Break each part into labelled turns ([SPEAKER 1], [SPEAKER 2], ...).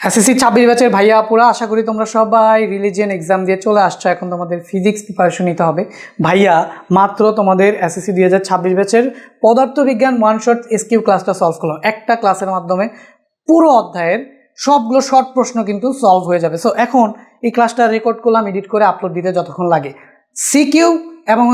[SPEAKER 1] SSC 26 ব্যাচের ভাইয়া আপুরা, আশা করি তোমরা সবাই রিলিজিয়ন এক্সাম দিয়ে চলে আসছো। এখন তোমাদের ফিজিক্স প্রিপারেশন নিতে হবে। ভাইয়া মাত্র তোমাদের এসএসসি 2026 ব্যাচের পদার্থবিজ্ঞান ওয়ান শর্ট এসকিউ ক্লাসটা সলভ করলাম। একটা ক্লাসের মাধ্যমে পুরো অধ্যায়ের সবগুলো শর্ট প্রশ্ন কিন্তু সলভ হয়ে যাবে। সো এখন এই ক্লাসটা রেকর্ড করলাম, এডিট করে আপলোড দিতে যতক্ষণ লাগে। সিকিউ এবং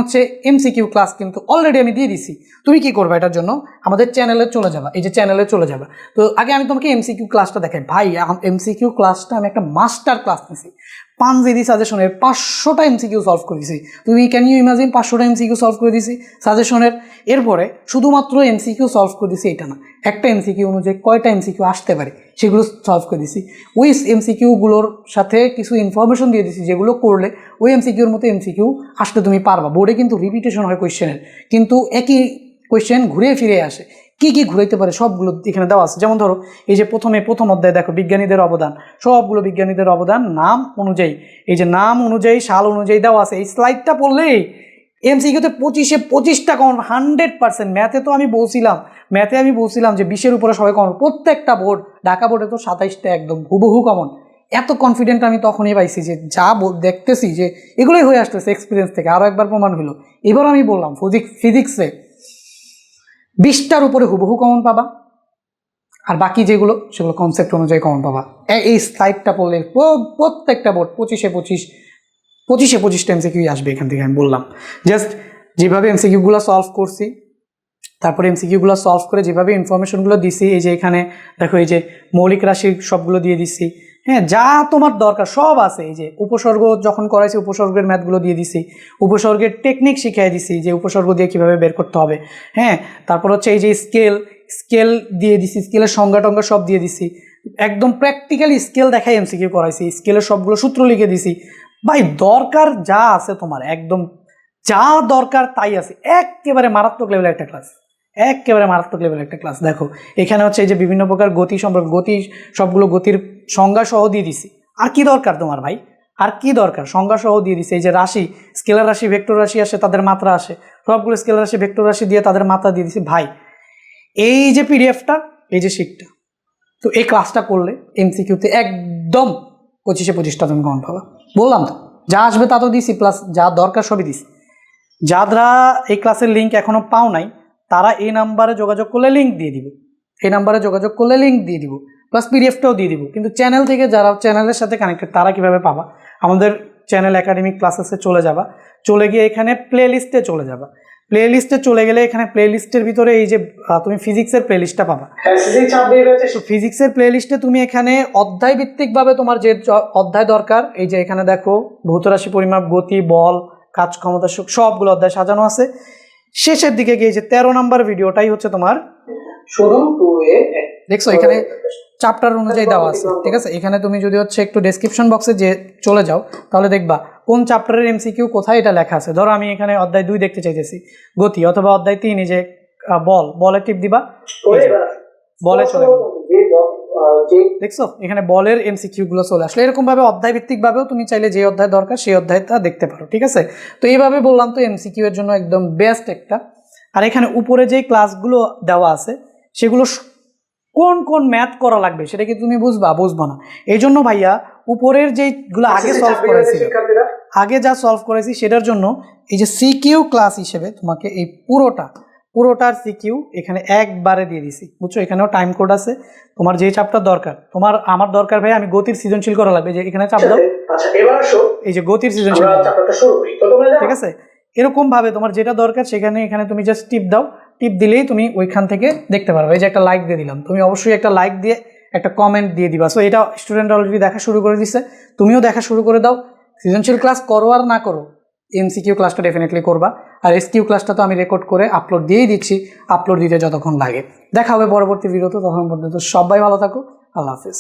[SPEAKER 1] এমসিকিউ ক্লাস কিন্তু অলরেডি আমি দিয়ে দিছি। তুমি কি করবে? এটার জন্য আমাদের চ্যানেলে চলে যাবা, এই যে চ্যানেলে চলে যাবা। তো আগে আমি তোমাকে এমসিকিউ ক্লাসটা দেখাই। ভাই এমসিকিউ ক্লাসটা আমি একটা মাস্টার ক্লাস নিয়েছি। পাঞ্জেরি সাজেশনের 500টা এমসিকিউ সলভ করে দিয়েছি। তুমি ক্যান ইউ ইমাজিন 500টা এমসিকিউ সলভ করে দিয়েছি সাজেশনের। এরপরে শুধুমাত্র এমসিকিউ সলভ করে দিয়েছি এটা না, একটা এমসিকিউ অনুযায়ী কয়টা এমসিকিউ আসতে পারে সেগুলো সলভ করে দিয়েছি। ওই এমসিকিউগুলোর সাথে কিছু ইনফরমেশন দিয়ে দিয়েছি, যেগুলো করলে ওই এমসিকিউর মতো এমসিকিউ আসতে তুমি পারবা। বোর্ডে কিন্তু রিপিটেশন হয় কোয়েশ্চেনের, কিন্তু একই কোয়েশ্চেন ঘুরে ফিরে আসে। কি কি ঘুরাইতে পারে সবগুলো এখানে দেওয়া আছে। যেমন ধরো এই যে প্রথম অধ্যায় দেখো, বিজ্ঞানীদের অবদান, সবগুলো বিজ্ঞানীদের অবদান নাম অনুযায়ী, এই যে নাম অনুযায়ী সাল অনুযায়ী দেওয়া আছে। এই স্লাইডটা পড়লেই এমসিকিউতে 25-25টা কমন 100%। ম্যাথে আমি বলছিলাম যে 20-এর উপরে সবাই কমন, প্রত্যেকটা বোর্ড, ঢাকা বোর্ডে তো 27টা একদম হুবহু কমন। এত কনফিডেন্ট আমি তখনই পাইছি যে যা দেখতেছি যে এগুলোই হয়ে আসতেছে এক্সপিরিয়েন্স থেকে। আরও একবার প্রমাণ হলো। এবার আমি বললাম ফিজিক্সে 20টার উপরে হুবহু কমন পাবা, আর বাকি যেগুলো সেগুলো কনসেপ্ট অনুযায়ী কমন পাবা। এই স্লাইডটা পড়লে প্রত্যেকটা বোর্ড 25-25টা এমসিকিউ আসবে এখান থেকে। আমি বললাম জাস্ট যেভাবে এমসিকিউগুলো সলভ করছি, তারপরে এমসিকিউগুলো সলভ করে যেভাবে ইনফরমেশনগুলো দিছি, এই যে এখানে দেখো এই যে মৌলিক রাশির সবগুলো দিয়ে দিছি। হ্যাঁ, যা তোমার দরকার সব আছে। এই যে উপসর্গ যখন করাইছি উপসর্গের ম্যাথগুলো দিয়ে দিছি, উপসর্গের টেকনিক শিখিয়ে দিছি যে উপসর্গ দিয়ে কীভাবে বের করতে হবে। হ্যাঁ, তারপর এই যে স্কেল দিয়ে দিছি, স্কেলের সংজ্ঞা টঙ্গা সব দিয়ে দিছি। একদম প্র্যাকটিক্যালি স্কেল দেখাই এমসিকিউ করাইছি, স্কেলের সবগুলো সূত্র লিখে দিছি। ভাই দরকার যা আছে তোমার, একদম যা দরকার তাই আছে। একেবারে মারাত্মক লেভেলের একটা ক্লাস। দেখো এখানে এই যে বিভিন্ন প্রকার গতি সম্পর্কে, সবগুলো গতির সংজ্ঞা সহ দিয়ে দিছি। আর কি দরকার তোমার ভাই? আর কি দরকার? সংজ্ঞা সহ দিয়ে দিছি। এই যে রাশি, স্কেলার রাশি, ভেক্টর রাশি আসে, তাদের মাত্রা আসে, সবগুলো স্কেলার রাশি ভেক্টর রাশি দিয়ে তাদের মাত্রা দিয়ে দিছি। ভাই এই যে পিডিএফটা, এই যে শিটটা, তো এই ক্লাসটা করলে এমসিকিউতে একদম 25-25টা তুমি কমন পাবা। বললাম তো, যা আসবে তা তো দিছি, প্লাস যা দরকার সবই দিছি। যারা এই ক্লাসের লিঙ্ক এখনো পাও নাই, তারা এই নাম্বারে যোগাযোগ করলে লিঙ্ক দিয়ে দিব, প্লাস পিডিএফটাও দিয়ে দিব। কিন্তু চ্যানেল থেকে যারা চ্যানেলের সাথে কানেক্টেড, তারা কিভাবে পাবা? আমাদের চ্যানেল একাডেমিক ক্লাসেসে চলে গিয়ে এখানে প্লে লিস্টে চলে গেলে এখানে প্লে লিস্টের ভিতরে এই যে তুমি ফিজিক্সের প্লে লিস্টটা পাবা। ফিজিক্সের প্লে লিস্টে তুমি এখানে অধ্যায় ভিত্তিকভাবে তোমার যে অধ্যায় দরকার, এই যে এখানে দেখো ভৌত রাশি, পরিমাপ, গতি, বল, কাজ ক্ষমতা, সবগুলো অধ্যায় সাজানো আছে। শেষের দিকে গিয়ে যে 13 নম্বর ভিডিওটাই তোমার দেখছো, এখানে চ্যাপ্টার অনুযায়ী দেওয়া আছে। ঠিক আছে, এখানে তুমি যদি একটু ডেসক্রিপশন বক্সে যে চলে যাও, তাহলে দেখবা কোন চ্যাপ্টারের এমসিকিউ কোথায় এটা লেখা আছে। ধরো আমি এখানে অধ্যায় 2 দেখতে চাইতেছি গতি, অথবা অধ্যায় 3 এই যে বলে টিপ দিবা, বলে চলে দেখছো এখানে বলের এমসিকিউ গুলো চলে আসলে। এরকম ভাবে অধ্যায় ভিত্তিক ভাবেও তুমি চাইলে যে অধ্যায় দরকার সেই অধ্যায়টা দেখতে পারো। ঠিক আছে, তো এইভাবে বললাম তো এমসিকিউ এর জন্য একদম বেস্ট একটা। আর এখানে উপরে যে ক্লাসগুলো দেওয়া আছে সেগুলো কোন ম্যাথ করা লাগবে সেটা কি তুমি বুঝবা না। এই জন্য ভাইয়া উপরের যেগুলো আগে যা সলভ করেছি সেটার জন্য এই যে সিকিউ ক্লাস হিসেবে তোমাকে এই পুরোটার সিকিউ এখানে একবারে দিয়ে দিছি, বুঝছো? এখানেও টাইম কোড আছে। তোমার যে চ্যাপ্টার দরকার, আমার দরকার ভাই আমি গতির সৃজনশীল করা লাগবে, যে এখানে চাপ দাও। এই যে গতির সৃজনশীল, ঠিক আছে, এরকম ভাবে তোমার যেটা দরকার এখানে তুমি জাস্ট টিপ দিলেই তুমি ওইখান থেকে দেখতে পারবে। এই যে একটা লাইক দিয়ে দিলাম, তুমি অবশ্যই একটা লাইক দিয়ে একটা কমেন্ট দিয়ে দিবা। সো এটা স্টুডেন্ট অলরেডি দেখা শুরু করে দিচ্ছে, তুমিও দেখা শুরু করে দাও। সৃজনশীল ক্লাস করো আর না করো, এমসিকিউ ক্লাসটা ডেফিনেটলি করবা। আর এসকিউ ক্লাসটা তো আমি রেকর্ড করে আপলোড দিয়েই দিচ্ছি, আপলোড দিতে যতক্ষণ লাগে। দেখা হবে পরবর্তী ভিডিওতে, তখন পর্যন্ত সবাই ভালো থাকো। আল্লাহ হাফিজ।